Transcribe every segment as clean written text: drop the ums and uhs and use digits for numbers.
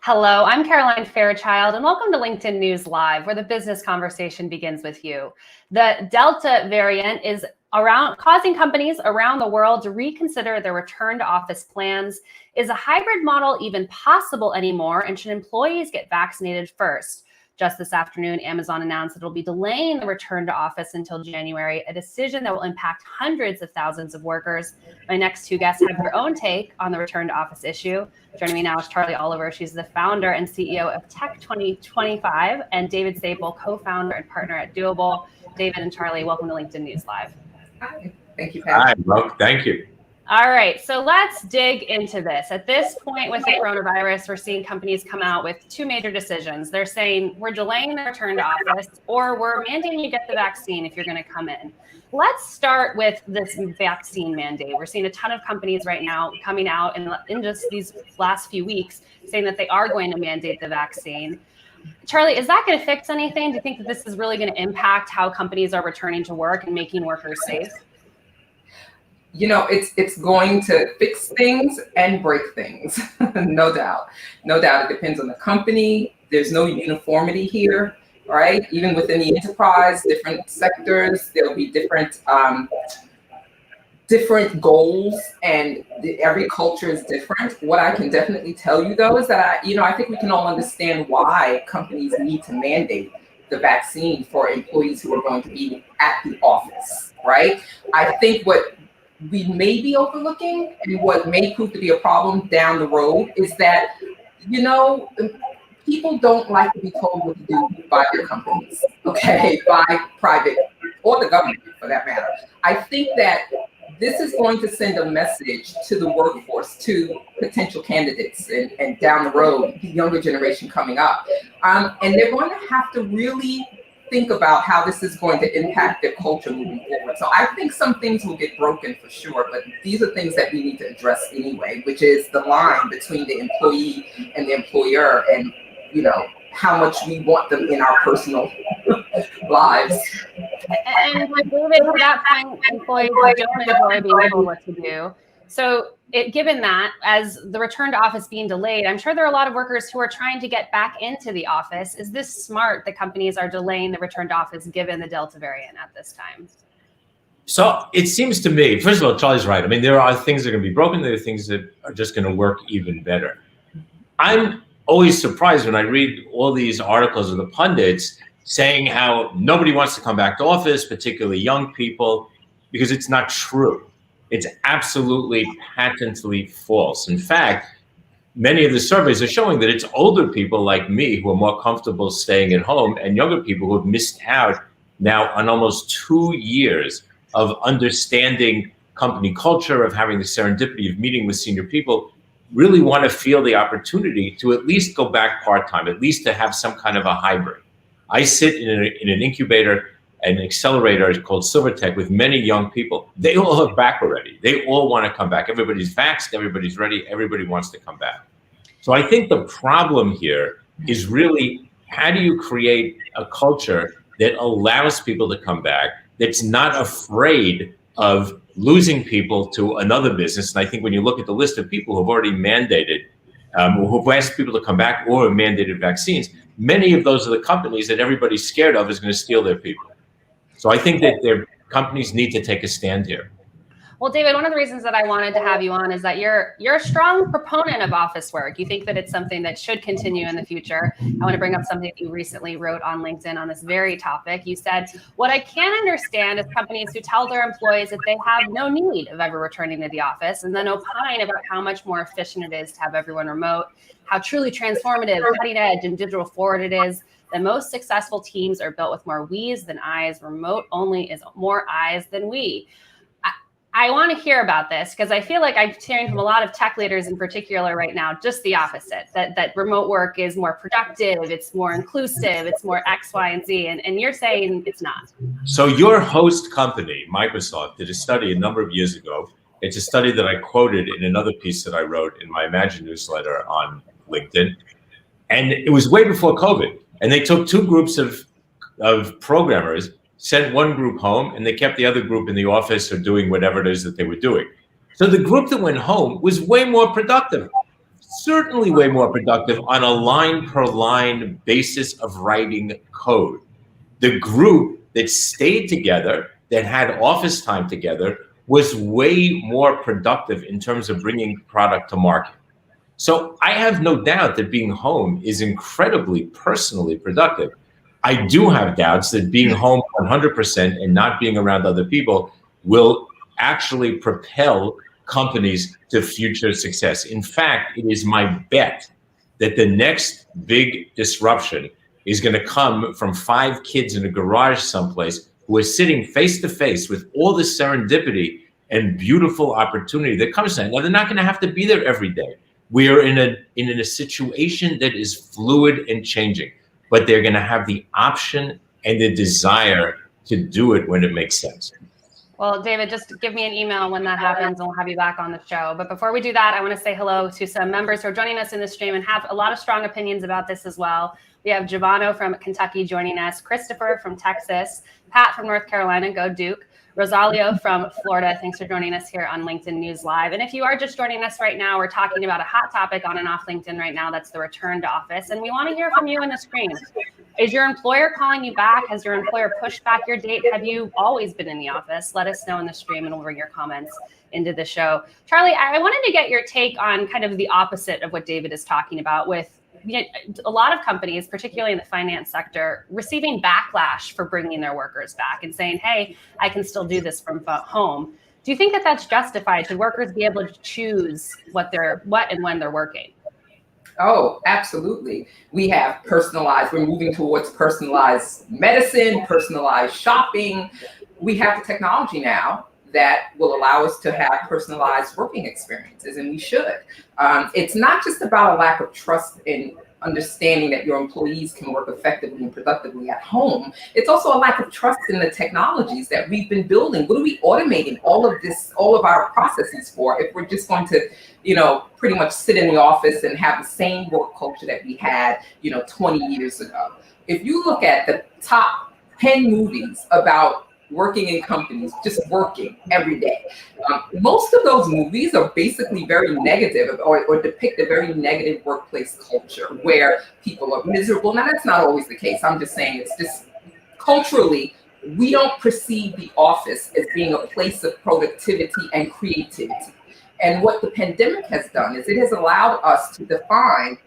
Hello, I'm Caroline Fairchild, and welcome to LinkedIn News Live, where the business conversation begins with you. The Delta variant is causing companies around the world to reconsider their return to office plans. Is a hybrid model even possible anymore, and should employees get vaccinated first? Just this afternoon, Amazon announced it'll be delaying the return to office until January, a decision that will impact hundreds of thousands of workers. My next two guests have their own take on the return to office issue. Joining me now is Charlie Oliver. She's the founder and CEO of Tech 2025, and David Staple, co-founder and partner at Doable. David and Charlie, welcome to LinkedIn News Live. Hi, thank you, Pat. Hi, well, thank you. All right, so let's dig into this. At this point with the coronavirus, we're seeing companies come out with two major decisions. They're saying we're delaying the return to office, or we're mandating you get the vaccine if you're going to come in. Let's start with this vaccine mandate. We're seeing a ton of companies right now coming out in just these last few weeks saying that they are going to mandate the vaccine. Charlie, is that going to fix anything? Do you think that this is really going to impact how companies are returning to work and making workers safe? You know, it's going to fix things and break things, no doubt. No doubt. It depends on the company. There's no uniformity here, right? Even within the enterprise, different sectors, there'll be different goals, and every culture is different. What I can definitely tell you, though, is that I think we can all understand why companies need to mandate the vaccine for employees who are going to be at the office, right? I think what we may be overlooking and what may prove to be a problem down the road is that, people don't like to be told what to do by their companies, okay, by private or the government for that matter. I think that this is going to send a message to the workforce, to potential candidates and down the road, the younger generation coming up. And they're going to have to really think about how this is going to impact their culture moving forward. So I think some things will get broken for sure, but these are things that we need to address anyway, which is the line between the employee and the employer, and how much we want them in our personal lives. And with David, to that point, employees don't enjoy being told what to do. So given that, as the return to office being delayed, I'm sure there are a lot of workers who are trying to get back into the office. Is this smart that companies are delaying the return to office given the Delta variant at this time? So it seems to me, first of all, Charlie's right. I mean, there are things that are going to be broken. There are things that are just going to work even better. I'm always surprised when I read all these articles of the pundits saying how nobody wants to come back to office, particularly young people, because it's not true. It's absolutely patently false. In fact, many of the surveys are showing that it's older people like me who are more comfortable staying at home, and younger people who have missed out now on almost 2 years of understanding company culture, of having the serendipity of meeting with senior people, really want to feel the opportunity to at least go back part-time, at least to have some kind of a hybrid. I sit in an incubator, an accelerator called Silvertech with many young people. They all are back already. They all want to come back. Everybody's vaxxed, everybody's ready, everybody wants to come back. So I think the problem here is really, how do you create a culture that allows people to come back, that's not afraid of losing people to another business? And I think when you look at the list of people who've already mandated, who've asked people to come back or have mandated vaccines, many of those are the companies that everybody's scared of is going to steal their people. So I think that their companies need to take a stand here. Well, David, one of the reasons that I wanted to have you on is that you're a strong proponent of office work. You think that it's something that should continue in the future. I want to bring up something that you recently wrote on LinkedIn on this very topic. You said, what I can't understand is companies who tell their employees that they have no need of ever returning to the office, and then opine about how much more efficient it is to have everyone remote, how truly transformative, cutting edge, and digital forward it is. The most successful teams are built with more we's than I's. Remote only is more I's than we. I want to hear about this because I feel like I'm hearing from a lot of tech leaders in particular right now, just the opposite, that remote work is more productive, it's more inclusive, it's more X, Y, and Z, and you're saying it's not. So your host company, Microsoft, did a study a number of years ago. It's a study that I quoted in another piece that I wrote in my Imagine newsletter on LinkedIn. And it was way before COVID. And they took two groups of programmers, sent one group home, and they kept the other group in the office or doing whatever it is that they were doing. So the group that went home was way more productive. certainly way more productive on a line per line basis of writing code. The group that stayed together, that had office time together, was way more productive in terms of bringing product to market. So I have no doubt that being home is incredibly personally productive. I do have doubts that being home 100% and not being around other people will actually propel companies to future success. In fact, it is my bet that the next big disruption is going to come from 5 kids in a garage someplace who are sitting face to face with all the serendipity and beautiful opportunity that comes to that. Now, they're not going to have to be there every day. We are in a situation that is fluid and changing, but they're going to have the option and the desire to do it when it makes sense. Well, David, just give me an email when that happens and we'll have you back on the show. But before we do that, I want to say hello to some members who are joining us in the stream and have a lot of strong opinions about this as well. We have Giovanno from Kentucky joining us, Christopher from Texas, Pat from North Carolina, go Duke, Rosalio from Florida. Thanks for joining us here on LinkedIn News Live. And if you are just joining us right now, we're talking about a hot topic on and off LinkedIn right now. That's the return to office. And we want to hear from you in the stream. Is your employer calling you back? Has your employer pushed back your date? Have you always been in the office? Let us know in the stream and we'll bring your comments into the show. Charlie, I wanted to get your take on kind of the opposite of what David is talking about, with a lot of companies, particularly in the finance sector, receiving backlash for bringing their workers back and saying, hey, I can still do this from home. Do you think that that's justified? Should workers be able to choose what and when they're working? Oh, absolutely. We have personalized, we're moving towards personalized medicine, personalized shopping. We have the technology now that will allow us to have personalized working experiences, and we should. It's not just about a lack of trust in understanding that your employees can work effectively and productively at home. It's also a lack of trust in the technologies that we've been building. What are we automating all of our processes for if we're just going to, pretty much sit in the office and have the same work culture that we had, 20 years ago? If you look at the top 10 movies about working in companies, just working every day, most of those movies are basically very negative or depict a very negative workplace culture where people are miserable. Now, that's not always the case. I'm just saying it's just culturally, we don't perceive the office as being a place of productivity and creativity. And what the pandemic has done is it has allowed us to define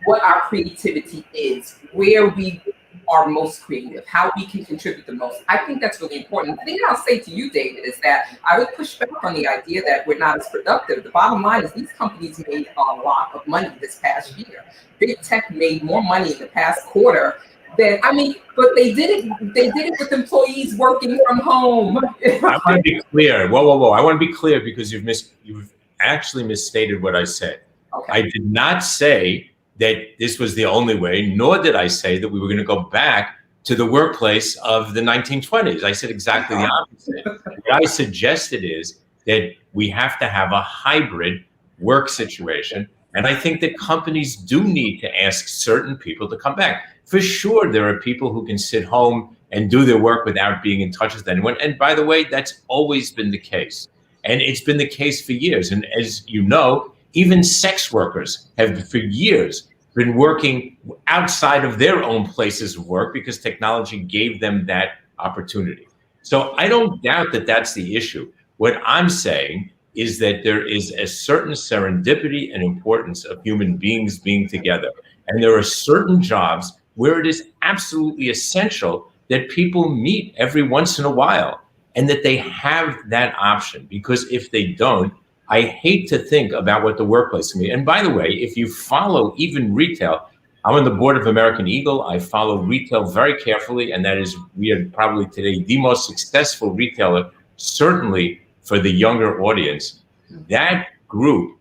what our creativity is, where we are most creative, how we can contribute the most. I think that's really important. The thing I'll say to you, David, is that I would push back on the idea that we're not as productive. The bottom line is these companies made a lot of money this past year. Big tech made more money in the past quarter but they did it with employees working from home. I want to be clear. Whoa. I want to be clear because you've actually misstated what I said. Okay. I did not say that this was the only way, nor did I say that we were going to go back to the workplace of the 1920s. I said exactly the opposite. What I suggested is that we have to have a hybrid work situation. And I think that companies do need to ask certain people to come back. For sure, there are people who can sit home and do their work without being in touch with anyone. And by the way, that's always been the case. And it's been the case for years. And as you know, even sex workers have for years been working outside of their own places of work because technology gave them that opportunity. So I don't doubt that that's the issue. What I'm saying is that there is a certain serendipity and importance of human beings being together. And there are certain jobs where it is absolutely essential that people meet every once in a while and that they have that option. Because if they don't, I hate to think about what the workplace can be. And by the way, if you follow even retail, I'm on the board of American Eagle. I follow retail very carefully. And that is, we are probably today the most successful retailer, certainly for the younger audience. That group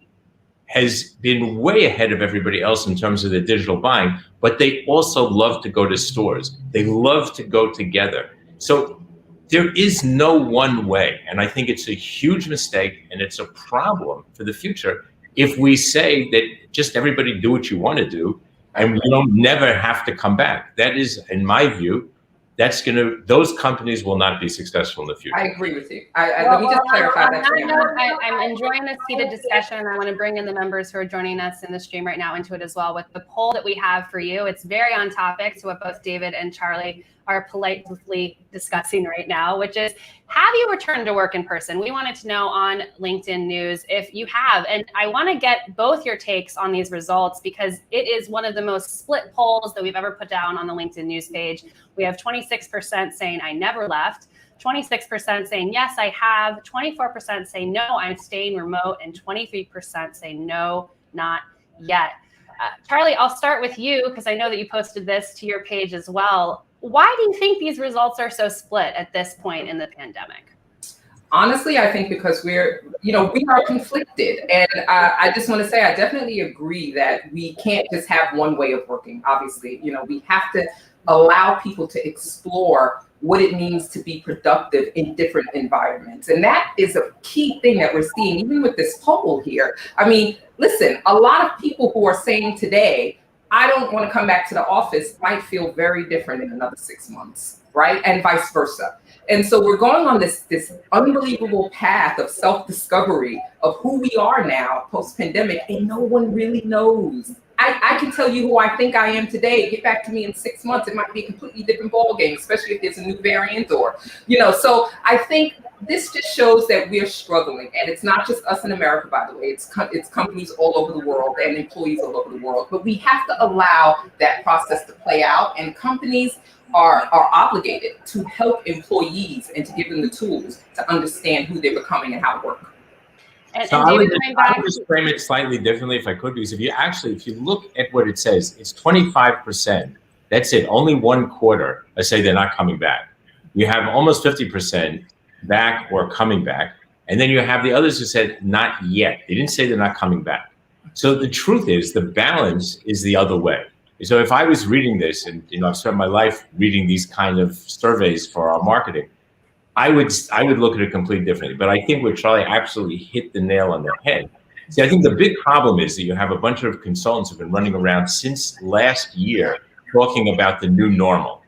has been way ahead of everybody else in terms of their digital buying, but they also love to go to stores. They love to go together. So there is no one way. And I think it's a huge mistake and it's a problem for the future if we say that just everybody do what you want to do and you don't never have to come back. That is, in my view, those companies will not be successful in the future. I agree with you. Let me just clarify that. I'm enjoying this heated discussion. I want to bring in the members who are joining us in the stream right now into it as well with the poll that we have for you. It's very on topic to what both David and Charlie are politely discussing right now, which is, have you returned to work in person? We wanted to know on LinkedIn News if you have, and I want to get both your takes on these results because it is one of the most split polls that we've ever put down on the LinkedIn News page. We have 26% saying I never left, 26% saying yes, I have, 24% say no, I'm staying remote, and 23% say no, not yet. Charlie, I'll start with you because I know that you posted this to your page as well. Why do you think these results are so split at this point in the pandemic? Honestly, I think because we are conflicted. And I just want to say, I definitely agree that we can't just have one way of working. Obviously, we have to allow people to explore what it means to be productive in different environments. And that is a key thing that we're seeing, even with this poll here. I mean, listen, a lot of people who are saying today, I don't want to come back to the office, might feel very different in another 6 months, right? And vice versa. And so we're going on this unbelievable path of self-discovery of who we are now post-pandemic, and no one really knows. I can tell you who I think I am today. Get back to me in 6 months, it might be a completely different ballgame, especially if there's a new variant or, so I think this just shows that we're struggling, and it's not just us in America, by the way. It's companies all over the world and employees all over the world. But we have to allow that process to play out, and companies are obligated to help employees and to give them the tools to understand who they're becoming and how to work. So I would just frame it slightly differently if I could, because if you look at what it says, it's 25%. That's it. Only one quarter say they're not coming back. You have almost 50% back or coming back. And then you have the others who said not yet. They didn't say they're not coming back. So the truth is the balance is the other way. So if I was reading this, and I've spent my life reading these kind of surveys for our marketing, I would look at it completely differently. But I think where Charlie absolutely hit the nail on the head. See, I think the big problem is that you have a bunch of consultants who've been running around since last year talking about the new normal.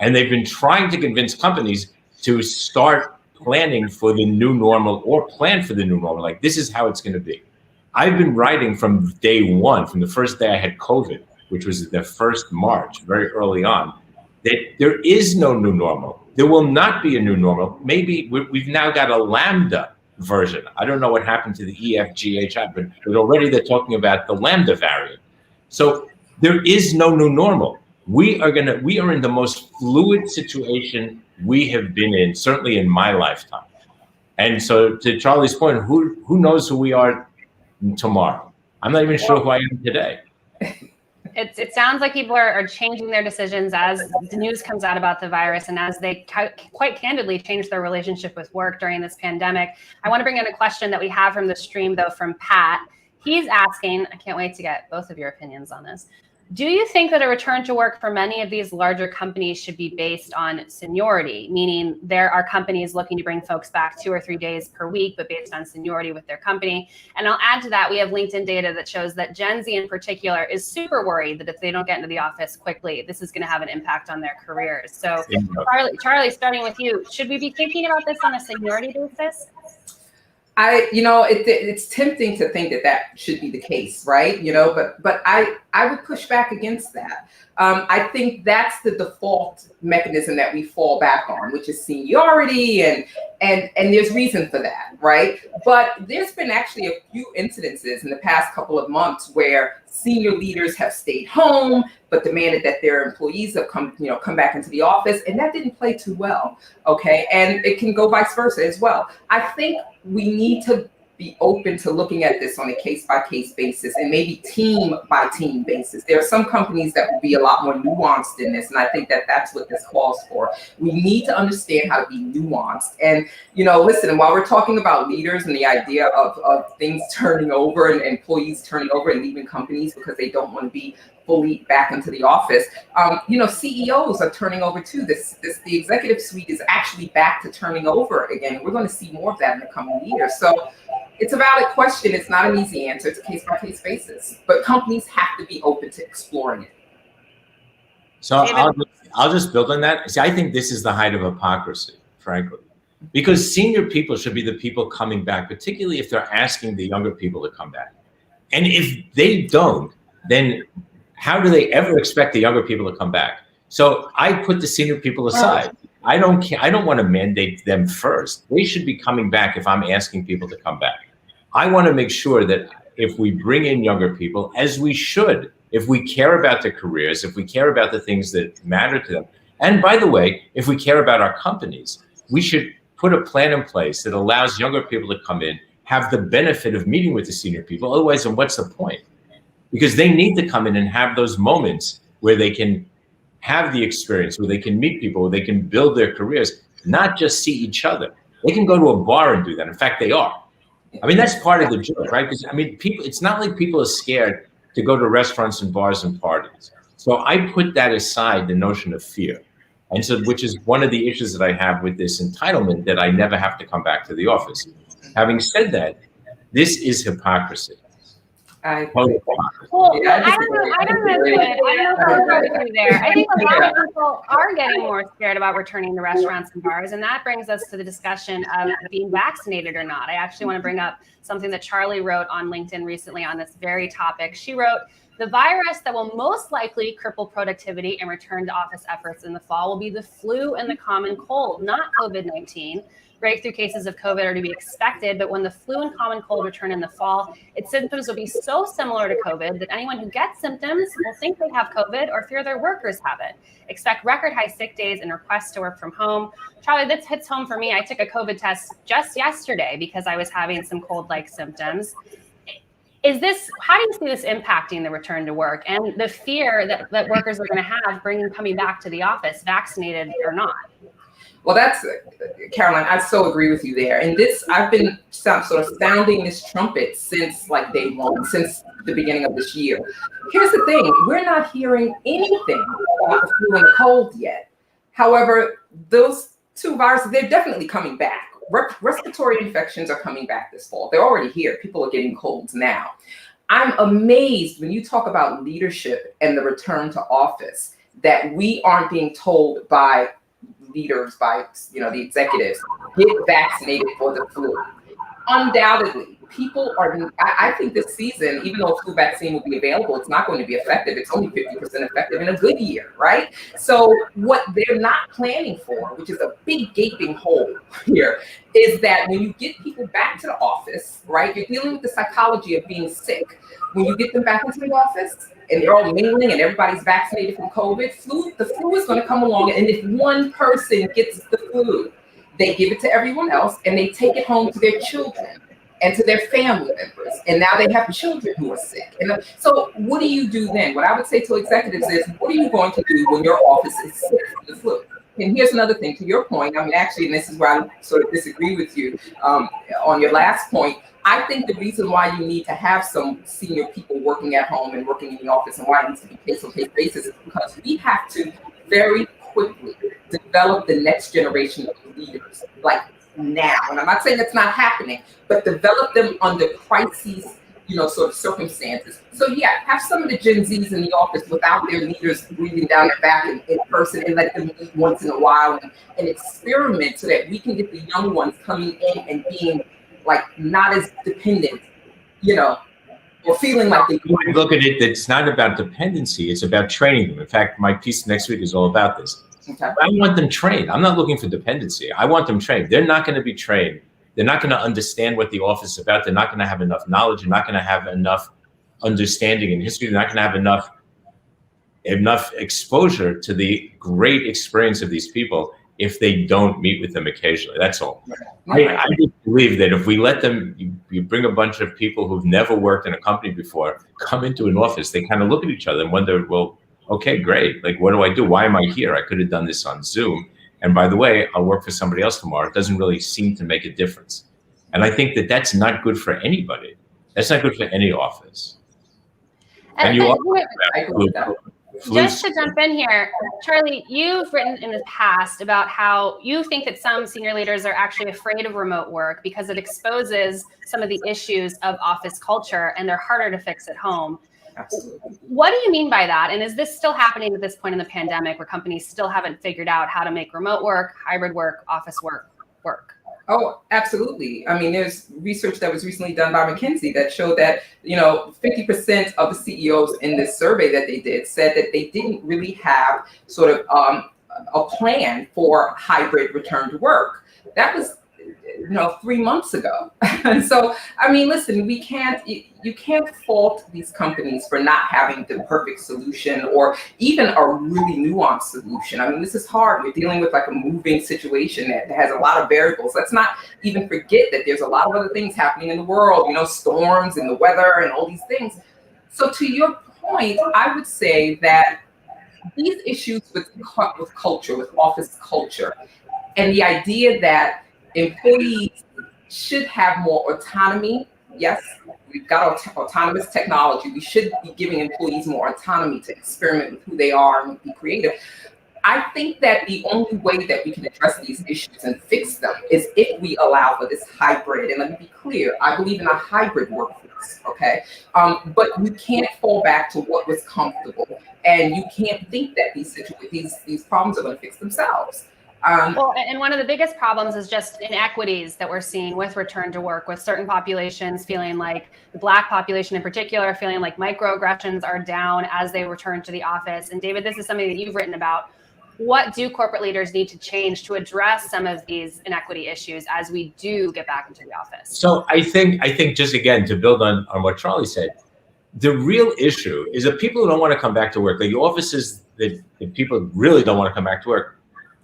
And they've been trying to convince companies to start planning for the new normal or plan for the new normal. Like, this is how it's going to be. I've been writing from day one, from the first day I had COVID, which was the 1st March, very early on, that there is no new normal. There will not be a new normal. Maybe we've now got a Lambda version. I don't know what happened to the EFGHI, but already they're talking about the Lambda variant. So there is no new normal. We are in the most fluid situation we have been in, certainly in my lifetime. And so to Charlie's point, who knows who we are tomorrow? I'm not even sure who I am today. It sounds like people are changing their decisions as the news comes out about the virus and as they quite candidly change their relationship with work during this pandemic. I want to bring in a question that we have from the stream, though, from Pat. He's asking, I can't wait to get both of your opinions on this. Do you think that a return to work for many of these larger companies should be based on seniority, meaning there are companies looking to bring folks back 2 or 3 days per week, but based on seniority with their company? And I'll add to that, we have LinkedIn data that shows that Gen Z in particular is super worried that if they don't get into the office quickly, this is going to have an impact on their careers. So Charlie, starting with you, should we be thinking about this on a seniority basis? It's tempting to think that should be the case, right? But I would push back against that. I think that's the default mechanism that we fall back on, which is seniority, and there's reason for that, right? But there's been actually a few incidences in the past couple of months where senior leaders have stayed home, but demanded that their employees have come back into the office, and that didn't play too well, okay? And it can go vice versa as well. I think we need to be open to looking at this on a case-by-case basis and maybe team-by-team basis. There are some companies that will be a lot more nuanced in this, and I think that's what this calls for. We need to understand how to be nuanced. And, listen, while we're talking about leaders and the idea of things turning over and employees turning over and leaving companies because they don't want to be fully back into the office, CEOs are turning over too. The executive suite is actually back to turning over again. We're going to see more of that in the coming years. So it's a valid question. It's not an easy answer. It's a case-by-case basis. But companies have to be open to exploring it. So I'll just build on that. See, I think this is the height of hypocrisy, frankly, because senior people should be the people coming back, particularly if they're asking the younger people to come back. And if they don't, then how do they ever expect the younger people to come back? So I put the senior people aside. I don't care. I don't want to mandate them first. They should be coming back if I'm asking people to come back. I want to make sure that if we bring in younger people, as we should, if we care about their careers, if we care about the things that matter to them, and by the way, if we care about our companies, we should put a plan in place that allows younger people to come in, have the benefit of meeting with the senior people. Otherwise, then what's the point? Because they need to come in and have those moments where they can have the experience, where they can meet people, where they can build their careers, not just see each other. They can go to a bar and do that. In fact, they are. I mean, that's part of the joke, right? Because I mean, people, it's not like people are scared to go to restaurants and bars and parties. So I put that aside, the notion of fear. And so, which is one of the issues that I have with this entitlement, that I never have to come back to the office. Having said that, this is hypocrisy. Well, I don't know. I don't know if I agree with you there. I think a lot of people are getting more scared about returning to restaurants and bars, and that brings us to the discussion of being vaccinated or not. I actually want to bring up something that Charlie wrote on LinkedIn recently on this very topic. She wrote, "The virus that will most likely cripple productivity and return to office efforts in the fall will be the flu and the common cold, not COVID-19. Breakthrough cases of COVID are to be expected, but when the flu and common cold return in the fall, its symptoms will be so similar to COVID that anyone who gets symptoms will think they have COVID or fear their workers have it. Expect record high sick days and requests to work from home." Charlie, this hits home for me. I took a COVID test just yesterday because I was having some cold-like symptoms. How do you see this impacting the return to work and the fear that workers are going to have coming back to the office, vaccinated or not? Well, that's, Caroline, I so agree with you there. And I've been sort of sounding this trumpet since like day one, since the beginning of this year. Here's the thing, we're not hearing anything about the flu and cold yet. However, those two viruses, they're definitely coming back. Respiratory infections are coming back this fall. They're already here. People are getting colds now. I'm amazed when you talk about leadership and the return to office that we aren't being told by leaders, by the executives, get vaccinated for the flu. Undoubtedly, people are. I think this season, even though a flu vaccine will be available, it's not going to be effective. It's only 50% effective in a good year, right? So what they're not planning for, which is a big gaping hole here, is that when you get people back to the office, right, you're dealing with the psychology of being sick. When you get them back into the office and they're all mingling and everybody's vaccinated from COVID, the flu is going to come along. And if one person gets the flu, they give it to everyone else and they take it home to their children and to their family members. And now they have children who are sick. And so what do you do then? What I would say to executives is, what are you going to do when your office is sick from the flu? And here's another thing, to your point, I mean, actually, and this is where I sort of disagree with you on your last point. I think the reason why you need to have some senior people working at home and working in the office and why it needs to be case-to-case basis is because we have to very quickly develop the next generation of leaders, like now. And I'm not saying that's not happening, but develop them under crises, sort of circumstances. So yeah, have some of the Gen Zs in the office without their leaders breathing down their back in person and let them meet once in a while and experiment so that we can get the young ones coming in and being like not as dependent, or feeling like they look at it. It's not about dependency. It's about training them. In fact, my piece next week is all about this. Okay. I want them trained. I'm not looking for dependency. I want them trained. They're not going to be trained. They're not going to understand what the office is about. They're not going to have enough knowledge. They're not going to have enough understanding in history. They're not going to have enough exposure to the great experience of these people if they don't meet with them occasionally. That's all. I just believe that if we let them, you bring a bunch of people who've never worked in a company before, come into an office, they kind of look at each other and wonder, well, okay, great. Like, what do I do? Why am I here? I could have done this on Zoom. And by the way, I'll work for somebody else tomorrow. It doesn't really seem to make a difference. And I think that that's not good for anybody. That's not good for any office. And you just to jump in here, Charlie, you've written in the past about how you think that some senior leaders are actually afraid of remote work because it exposes some of the issues of office culture and they're harder to fix at home. Absolutely. What do you mean by that? And is this still happening at this point in the pandemic where companies still haven't figured out how to make remote work, hybrid work, office work work? Oh, absolutely. I mean, there's research that was recently done by McKinsey that showed that, 50% of the CEOs in this survey that they did said that they didn't really have sort of a plan for hybrid return to work. That was 3 months ago. And so, I mean, listen, you can't fault these companies for not having the perfect solution or even a really nuanced solution. I mean, this is hard. We're dealing with like a moving situation that has a lot of variables. Let's not even forget that there's a lot of other things happening in the world, storms and the weather and all these things. So to your point, I would say that these issues with culture, with office culture, and the idea that employees should have more autonomy. Yes, we've got autonomous technology. We should be giving employees more autonomy to experiment with who they are and be creative. I think that the only way that we can address these issues and fix them is if we allow for this hybrid. And let me be clear, I believe in a hybrid workforce, okay? But you can't fall back to what was comfortable. And you can't think that these problems are going to fix themselves. Well, and one of the biggest problems is just inequities that we're seeing with return to work, with certain populations feeling like, the Black population in particular, feeling like microaggressions are down as they return to the office. And David, this is something that you've written about. What do corporate leaders need to change to address some of these inequity issues as we do get back into the office? So I think just again, to build on what Charlie said, the real issue is that people who don't want to come back to work, the offices that people really don't want to come back to work,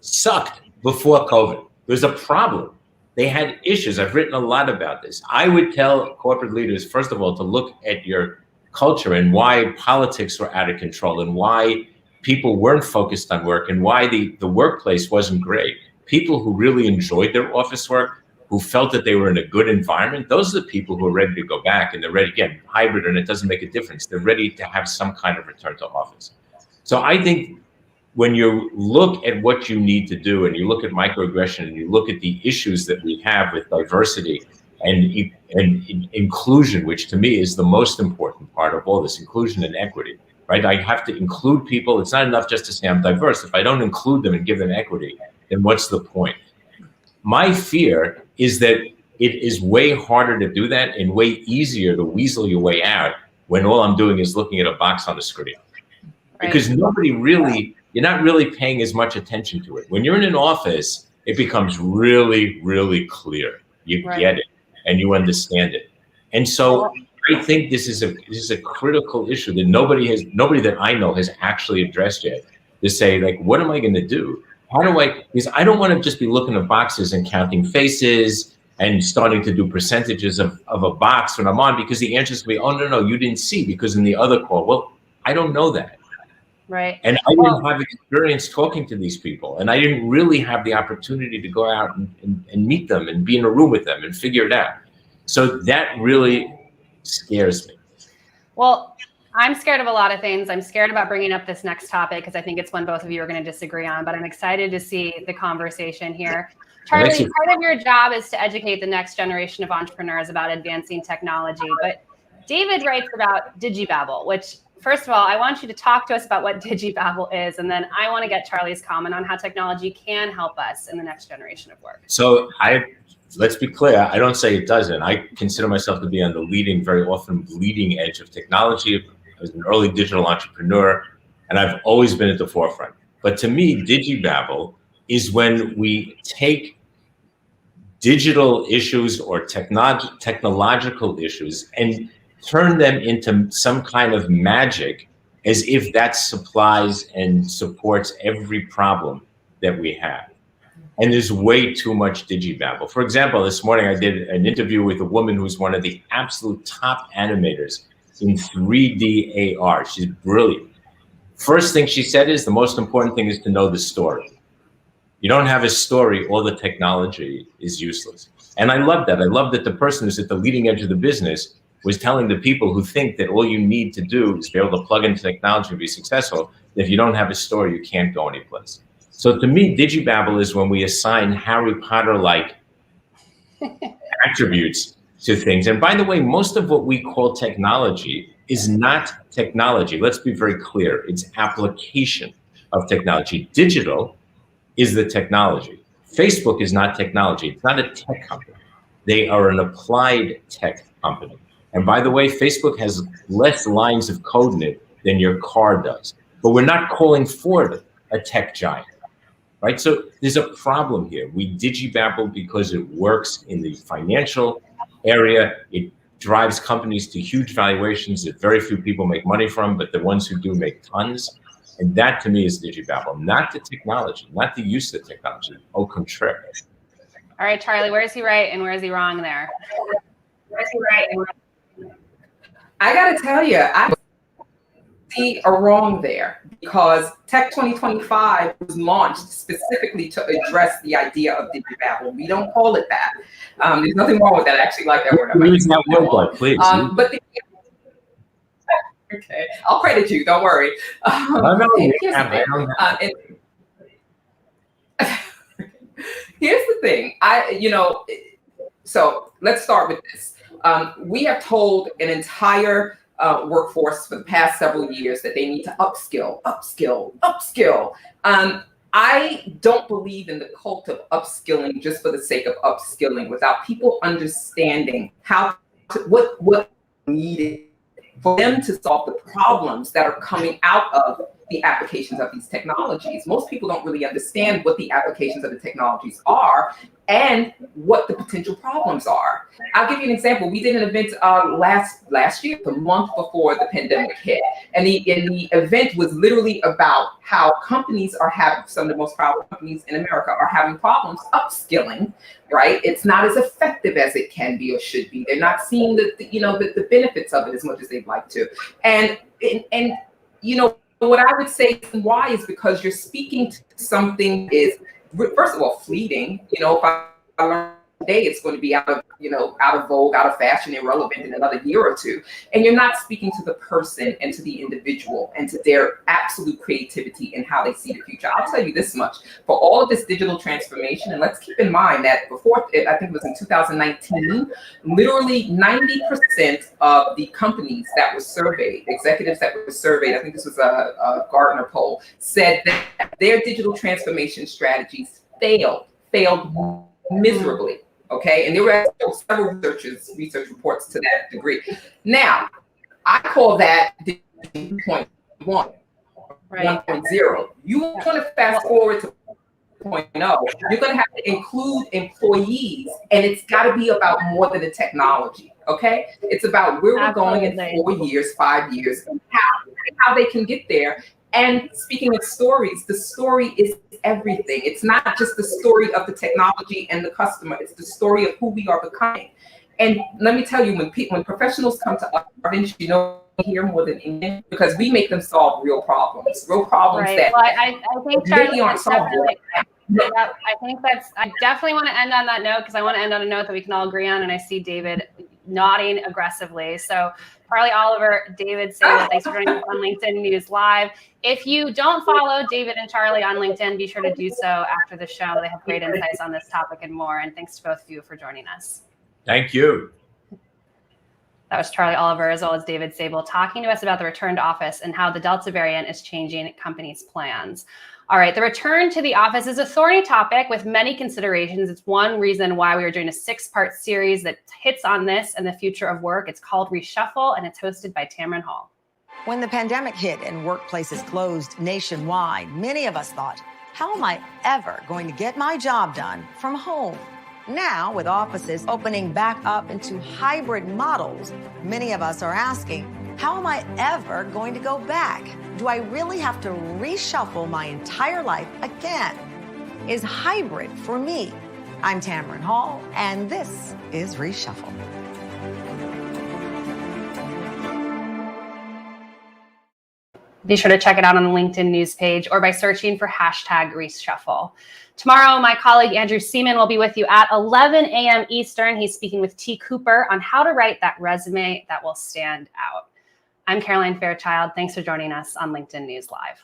sucked before COVID. There's a problem. They had issues. I've written a lot about this. I would tell corporate leaders, first of all, to look at your culture and why politics were out of control and why people weren't focused on work and why the workplace wasn't great. People who really enjoyed their office work, who felt that they were in a good environment, those are the people who are ready to go back, and they're ready, again, hybrid, and it doesn't make a difference. They're ready to have some kind of return to office. So I think when you look at what you need to do and you look at microaggression and you look at the issues that we have with diversity and inclusion, which to me is the most important part of all this, inclusion and equity, right? I have to include people. It's not enough just to say I'm diverse. If I don't include them and give them equity, then what's the point? My fear is that it is way harder to do that and way easier to weasel your way out when all I'm doing is looking at a box on the screen. Right. Because you're not really paying as much attention to it. When you're in an office, it becomes really, really clear. You get it and you understand it. And so I think this is a critical issue that nobody that I know has actually addressed yet, to say, like, what am I going to do? Because I don't want to just be looking at boxes and counting faces and starting to do percentages of a box when I'm on, because the answer is going to be, oh, no, you didn't see because in the other call. Well, I don't know that. Right. And I didn't have experience talking to these people. And I didn't really have the opportunity to go out and meet them and be in a room with them and figure it out. So that really scares me. Well, I'm scared of a lot of things. I'm scared about bringing up this next topic because I think it's one both of you are going to disagree on, but I'm excited to see the conversation here. Charlie, part of your job is to educate the next generation of entrepreneurs about advancing technology, but David writes about Digibabble, which, first of all, I want you to talk to us about what Digibabble is, and then I want to get Charlie's comment on how technology can help us in the next generation of work. So let's be clear, I don't say it doesn't. I consider myself to be on the very often bleeding edge of technology. I was an early digital entrepreneur, and I've always been at the forefront. But to me, Digibabble is when we take digital issues or technological issues and turn them into some kind of magic, as if that supplies and supports every problem that we have. And there's way too much Digibabble. For example, this morning I did an interview with a woman who's one of the absolute top animators in 3D AR. She's brilliant. First thing she said is the most important thing is to know the story. You don't have a story, all the technology is useless. And I love that. I love that the person who's at the leading edge of the business was telling the people who think that all you need to do is be able to plug into technology and be successful, that if you don't have a story, you can't go anyplace. So to me, Digibabble is when we assign Harry Potter-like attributes to things. And by the way, most of what we call technology is not technology. Let's be very clear. It's application of technology. Digital is the technology. Facebook is not technology. It's not a tech company. They are an applied tech company. And by the way, Facebook has less lines of code in it than your car does. But we're not calling Ford a tech giant, right? So there's a problem here. We digibabble because it works in the financial area. It drives companies to huge valuations that very few people make money from, but the ones who do make tons. And that to me is digibabble, not the technology, not the use of technology. Au contraire. All right, Charlie, where is he right and where is he wrong there? I got to tell you, I see a wrong there, because Tech 2025 was launched specifically to address the idea of digibabble. We don't call it that. There's nothing wrong with that. I actually like that word. Use that word, please. Okay, I'll credit you. Don't worry. Here's the thing. So let's start with this. We have told an entire workforce for the past several years that they need to upskill. I don't believe in the cult of upskilling just for the sake of upskilling without people understanding what needed for them to solve the problems that are coming out of the applications of these technologies. Most people don't really understand what the applications of the technologies are and what the potential problems are. I'll give you an example. We did an event last year, the month before the pandemic hit. And the event was literally about how companies are having, some of the most powerful companies in America are having problems upskilling, right? It's not as effective as it can be or should be. They're not seeing the benefits of it as much as they'd like to. And what I would say why is because you're speaking to something is, first of all, fleeting. If I learn today, it's going to be out of vogue, out of fashion, irrelevant in another year or two. And you're not speaking to the person and to the individual and to their absolute creativity and how they see the future. I'll tell you this much, for all of this digital transformation, and let's keep in mind that before, I think it was in 2019, literally 90% of the companies that were surveyed, executives that were surveyed, I think this was a Gartner poll, said that their digital transformation strategies failed miserably. Okay, and there were several research reports to that degree. Now, I call that 1.1, right. 1.0. You want to fast forward to 2.0, you're going to have to include employees, and it's got to be about more than the technology. Okay, it's about where we're going in 4 years, 5 years, and how they can get there. And speaking of stories, the story is everything. It's not just the story of the technology and the customer. It's the story of who we are becoming. And let me tell you, when professionals come to our industry, here more than anything, because we make them solve real problems right. That I think maybe aren't solvable. I definitely want to end on that note, because I want to end on a note that we can all agree on. And I see David nodding aggressively. So Charlie Oliver, David Sable, thanks for joining us on LinkedIn News Live. If you don't follow David and Charlie on LinkedIn, be sure to do so after the show. They have great insights on this topic and more. And thanks to both of you for joining us. Thank you. That was Charlie Oliver, as well as David Sable, talking to us about the return to office and how the Delta variant is changing companies' plans. All right, the return to the office is a thorny topic with many considerations. It's one reason why we are doing a 6-part series that hits on this and the future of work. It's called Reshuffle, and it's hosted by Tamron Hall. When the pandemic hit and workplaces closed nationwide, many of us thought, how am I ever going to get my job done from home? Now, with offices opening back up into hybrid models, many of us are asking, how am I ever going to go back? Do I really have to reshuffle my entire life again? Is hybrid for me? I'm Tamron Hall, and this is Reshuffle. Be sure to check it out on the LinkedIn news page or by searching for #Reshuffle. Tomorrow, my colleague Andrew Seaman will be with you at 11 a.m. Eastern. He's speaking with T. Cooper on how to write that resume that will stand out. I'm Caroline Fairchild. Thanks for joining us on LinkedIn News Live.